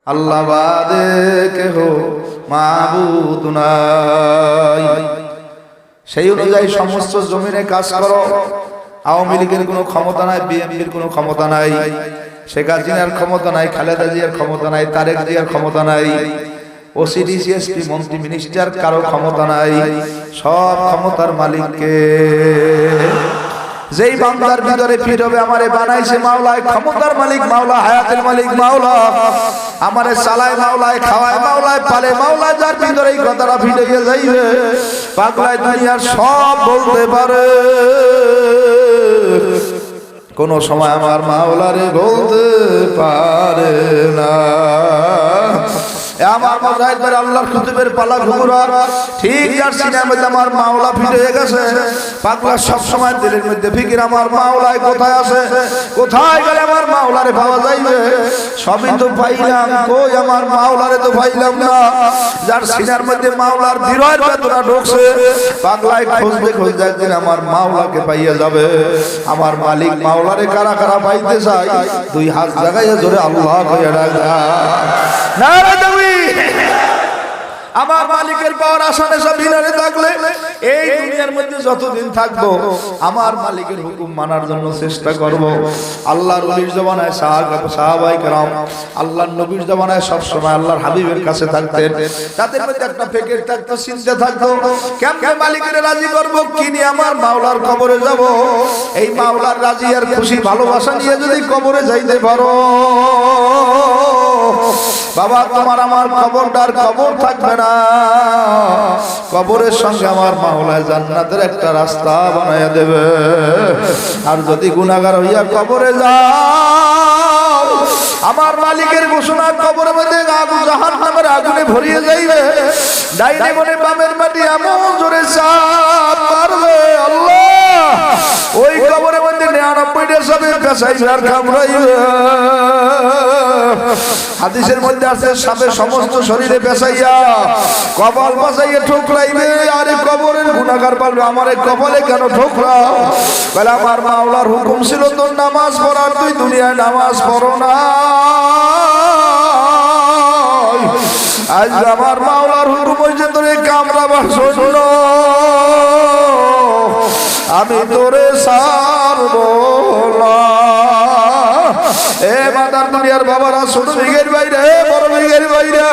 আল্লাহ বাদে কেহ মাবুদ নাই। সেই অনুযায়ী সমস্ত জমিনে কাজ করো। আওয়ামী লীগের কোনো ক্ষমতা নাই, বিএনপির কোনো ক্ষমতা নাই, শেখ হাসিনার ক্ষমতা নাই, খালেদা জিয়ার ক্ষমতা নাই, তারেক জিয়ার ক্ষমতা নাই, ওসিডি সিএসপি মন্ত্রী মিনিস্টার কারো ক্ষমতা নাই। সব ক্ষমতার মালিককে। যেই বান্দার ভিতরে ফিট হবে আমারে বানাইছে মাওলা, ক্ষমতার মালিক মাওলা, হায়াতের মালিক মাওলা, আমারে চালায় মাওলা, খাওয়ায় মাওলা, পালে মাওলা, যার ভিতরে এই কথাটা ফিট হয়ে যাইবে পাগলায় দুনিয়ার সব বলতে পারে। কোন সময় আমার মাওলারে বলতে পারে না। আমার মজাহিদ ভাই আল্লাহর কুতুবের পালা ঘুরা ঠিক যার সিনার মধ্যে আমার মাওলা ফিরে হয়ে গেছে। পাগলা সব সময় দিলের মধ্যে ফিকির আমার মাওলায় কোথায় আছে, কোথায় গেলে আমার মাওলারে পাওয়া যাইবে। সবই তো পাইলাম, কই আমার মাওলারে তো পাইলাম না। যার সিনার মধ্যে মাওলার বিরহের বেদনা ঢুকছে পাগলায় খুঁজতে খুঁজতে একদিন আমার মাওলাকে পাইয়া যাবে। আমার মালিক মাওলারে কারা কারা পাইতে চাই দুই হাত জাগাইয়া জোরে আল্লাহ কইয়া ডাক নারে দাবি। আমার মালিকের পাওয়ার আসানে সব ভিনারে থাকলে এই দুনিয়ার মধ্যে যতদিন থাকবো আমার মালিকের হুকুম মানার জন্য চেষ্টা করব। আল্লাহর ওলির জমানায় সাহাবায়ে কেরাম আল্লাহর নবীর জমানায় সব সময় আল্লাহর হাবিবের কাছে থাকতেন। তাদের মধ্যে একটা ফিকির থাকতো, চিন্তা থাকতো, কেমনে মালিকের রাজি করব, কি নিয়ে আমার মাওলার কবরে যাব। এই মাওলার রাজি আর খুশি ভালোবাসা নিয়ে যদি কবরে যাইতে পারো বাবা, তোমার আমার কবরটার কবর থাকবে না। কবরের সঙ্গে আমার মাওলায় জান্নাতের একটা রাস্তা বানাইয়া দেবে। আর যদি গুনাহগার হইয়া কবরে যাও আমার মালিকের ঘোষণা কবরের মধ্যে আগুন জাহান্নামের আগুনে ভরিয়ে যাইবে। ডাইনে মনে বামের মাটি এমন জোরে চাপ মারবে আল্লাহ, ওই কবরের মধ্যে 99টা সাপে পেঁচাইবে আর কামড়াইবে। হাদিসের মধ্যে আছে সাপে সমস্ত শরীরে পেঁচাইয়া কপাল পাচাইয়া ঠোকরাইবে। আরে কবরের গুনাহগার বলবে আমারে কপালে কেন ঠোকরাও? বলে আমার মাওলার হুকুম ছিল তোর নামাজ পড়ার, তুই দুনিয়ায় নামাজ পড়ো না। আজ আমার মাওলার হুকুম হয়েছে তোরে কামড়াবার জন্য, আমি তোরে ছাড়বো না। এ মাদার দুনিয়ার বাবারা, ছোট দিকের বাইরে, বড় দিকের বাইরে,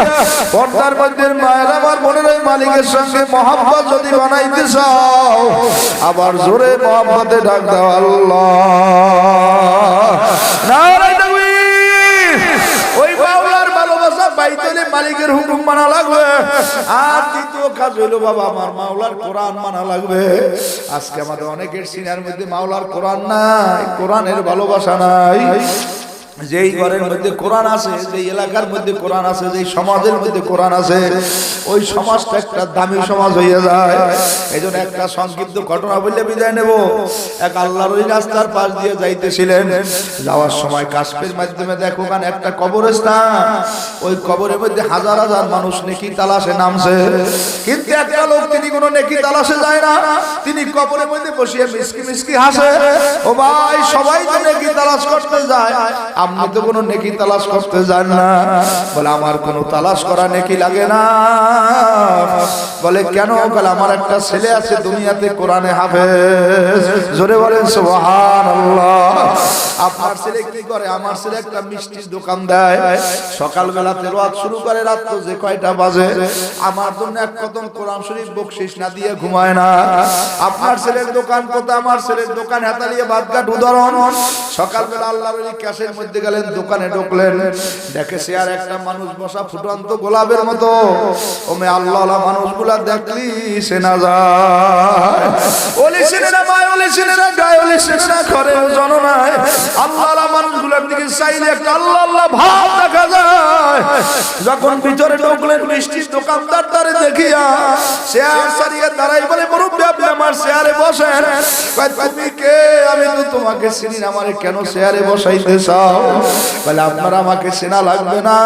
পর্দার মধ্যে মায়ের আমার বোনের মালিকের সঙ্গে মহব্বত যদি বানাইতে চাও আবার জোরে মহব্বতে ডাক দাও আল্লাহ। নারে তাকবীর। ওই মাওলার ভালোবাসা পাইতে মালিকের হুকুম মানা লাগবে। আর দ্বিতীয় কাজ হইলো বাবা আমার মাওলার কোরআন মানা লাগবে। আজকে আমাদের অনেকের সিনার মধ্যে মাওলার কোরআন নাই, কোরআনের ভালোবাসা নাই। যেই ঘরের মধ্যে কোরআন আছে, যেই এলাকার মধ্যে কোরআন আছে, যেই সমাজের মধ্যে কোরআন আছে, ওই সমাজটা একটা দামি সমাজ হয়ে যায়। এই জন্য একটা সংক্ষিপ্ত ঘটনা বললে বিদায় নেব। এক আল্লাহর ওই রাস্তার পাশ দিয়ে যাইতেছিলেন, যাওয়ার সময় কাশফের মাধ্যমে দেখো ওখানে একটা কবরস্থান। ওই কবরের মধ্যে হাজার হাজার মানুষ নেকি তালাশে নামছে, কিন্তু একটা লোক তিনি কোনো নেকি তালাশে যায় না। তিনি কবরের মধ্যে বসিয়ে মিসকি মিসকি হাসে। ও ভাই, সবাই তো নেকি তালাশ করতে যায়, আপনি তো কোনো নেকি তালাশ করতে যান না। বলে আমার কোনো তালাশ করা নেকি লাগে না। বলে কেন? বলে আমার একটা ছেলে আছে দুনিয়াতে কোরআনে হাফেজ। জোরে বলেন সুবহানাল্লাহ। আপনার ছেলে কি করে? আমার ছেলে একটা মিষ্টির দোকান দেয়, সকালবেলা তেলাওয়াত শুরু করে, রাত তো যে কয়টা বাজে আমার জন্য এক কদম কোরআন শরীফ বকশিশ না দিয়ে ঘুমায় না। আপনার ছেলের দোকান কোথায়? আমার ছেলের দোকান হেতালিয়ে বাদঘাট উদাহরণ। সকালবেলা আল্লাহর ওই ক্যাশের মধ্যে গেলেন, দোকানে ঢুকলেন, দেখে সে আর একটা মানুষ বসা ফুটন্ত গোলাপের মতো। ওমে আল্লাহ মানুষগুলা দেখলি সে না যায়, ওলি সেনে না মায়, ওলি সেনে না গায়ে, ওলি সেনে না করে জননায়। আল্লাহ মানুষগুলোর দিকে চাইলে একটা আল্লাহ আল্লাহ ভাব দেখা যায়। যখন ভিতরে ঢুকলেন মিষ্টির দোকানদার তারে দেখিয়া চেয়ার সারিয়ে দাঁড়াই বলে মুরব্বি আপনি আমার চেয়ারে বসেন। তুমি কে? আমি তো তোমাকে চিনি না, আমারে কেন চেয়ারে বসাইতে চাও? বলে আপনার আমাকে চেনা লাগবে না,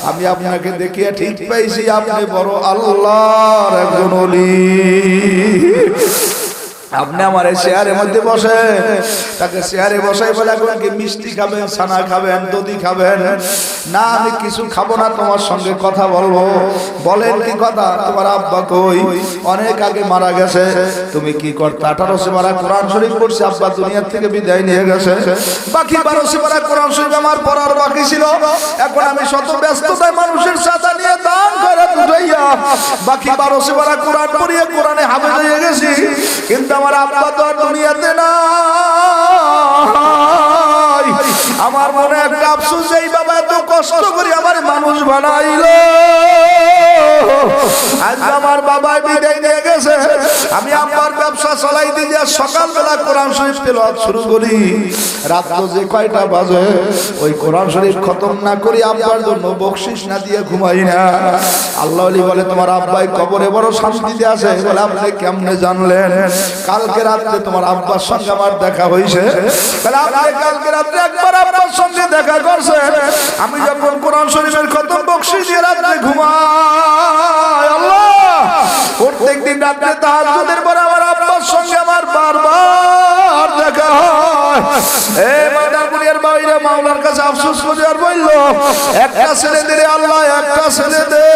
আমি আপনাকে দেখিয়া ঠিক পাইছি আপনি বড় আল্লাহর একজন ওলি। আপনি আমার চেয়ারের মধ্যে বসে, তাকে চেয়ারে বসাই বলে এখন কি মিষ্টি খাবেন, ছানা খাবেন, দধি খাবেন? না, আমি কিছু খাবো না, তোমার সঙ্গে কথা বলবো। বলেন কি কথা? তোমার আব্বা কই? অনেক আগে মারা গেছে। তুমি কি করতে? 18 পারা কোরআন শরীফ পড়ছে, আব্বা দুনিয়ার থেকে বিদায় নিয়ে গেছে। বাকি 12 পারা কোরআন শরীফ আমার পড়ার বাকি ছিল। এখন আমি শত ব্যস্ততায় মানুষের সাথে নিয়ে দান করে দুটাইয়া বাকি 12 পারা কোরআন পড়িয়ে কোরআনে হাফেজ হয়ে গেছি। কিন্তু আমার আব্বা তো আর দুনিয়াতে নাই। আমার মনে একটা আফসোস, এই বাবা এত কষ্ট করে আমার মানুষ বানাইলো, আজ আমার বাবা বিদায় নিয়ে গেছে। আমি আব্বার ব্যবসা চালাই দিয়ে সকালবেলা কোরআন শরীফ তেলাওয়াত শুরু করি, রাত যে কয়টা বাজে ওই কোরআন শরীফ খতম না করি আব্বার জন্য বকশিশ না দিয়ে ঘুমাই না। আল্লাহ ওলি বলে তোমার আব্বাই কবরে বড় শান্তিতে আছে। বলে আপনি কেমনে জানলেন? কালকে রাতে তোমার আব্বার সঙ্গে আমার দেখা হয়েছে। তাহলে আপনি কালকে রাতে একবার আব্বার সঙ্গে দেখা করছেন। আমি যখন কোরআন শরীফের খতম বকশিশ দিয়ে রাতে ঘুমাই, আল্লাহ প্রত্যেকদিন রাতে তাহাজ্জুদের পর আমার আব্বার সঙ্গে আমার বারবার দেখা হয়। এই মাদারপুরের বাইরে মাওলার কাছে আফসোস করে আর বলল, একটা ছেলে দে আল্লাহ, একটা ছেলে দে,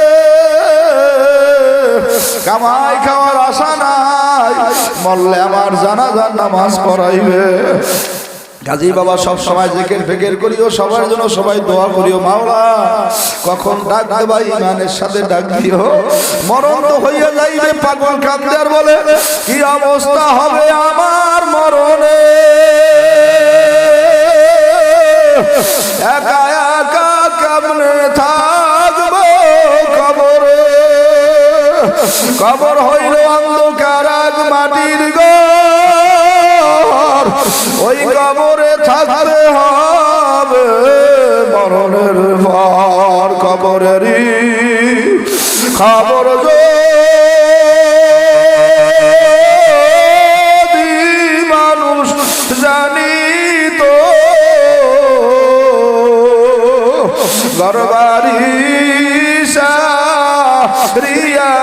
কামাই খাওয়ার আশা নাই, মরলে আমার জানাজার নামাজ পড়াইবে। গাজী বাবা সব সময় জিকির ফিকির করিও, সবার জন্য সবাই দোয়া করিও। মাওলা কখন ডাক দেবা ইমানের সাথে ডাক দিও। মরণ তো হইয়া যাইবে, পাগল কান্দে আর বলে কি অবস্থা হবে আমার মরণে, একা একা কেমনে থাকবো কবরে। কবর হইল অন্ধকার এক মাটির ঘর, ওই কবরে থাকতে হবে মরণের পর। কবরেরই খবর যদি মানুষ জানিত, ঘরবাড়ি সারিয়া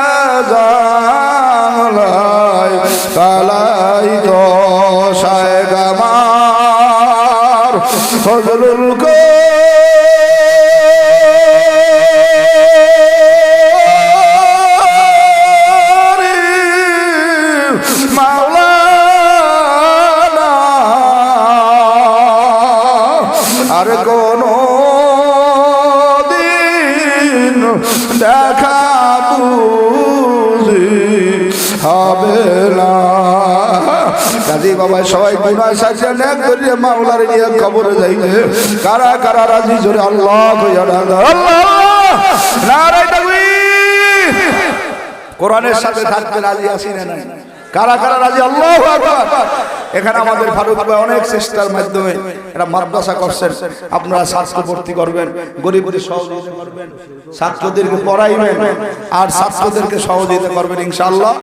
জানলাই তালাই দশায় গামার ফজলুল মাওলানা আর কোন দিন দেখা বুঝি হবে না। গাজী বাবা সবাই গুনাহ সাজা নেক করিয়ে মাওলার নিয়ে কবরে যাইবে। কারা কারা রাজি জোরে আল্লাহ কইয়া ডাক, আল্লাহ নারে তাকবীর। কোরআনের সাথে থাকতে রাজি আছি না নাই? কারা কারা রাজি? আল্লাহু আকবার। এখানে আমাদের ফারুক ভাই অনেক চেষ্টার মাধ্যমে এরা মাদ্রাসা করছেন। আপনারা ছাত্র ভর্তি করবেন, গরিবদের সহযোগিতা করবেন, ছাত্রদেরকে পড়াইবেন আর ছাত্রদেরকে সহযোগিতা করবেন ইনশাআল্লাহ।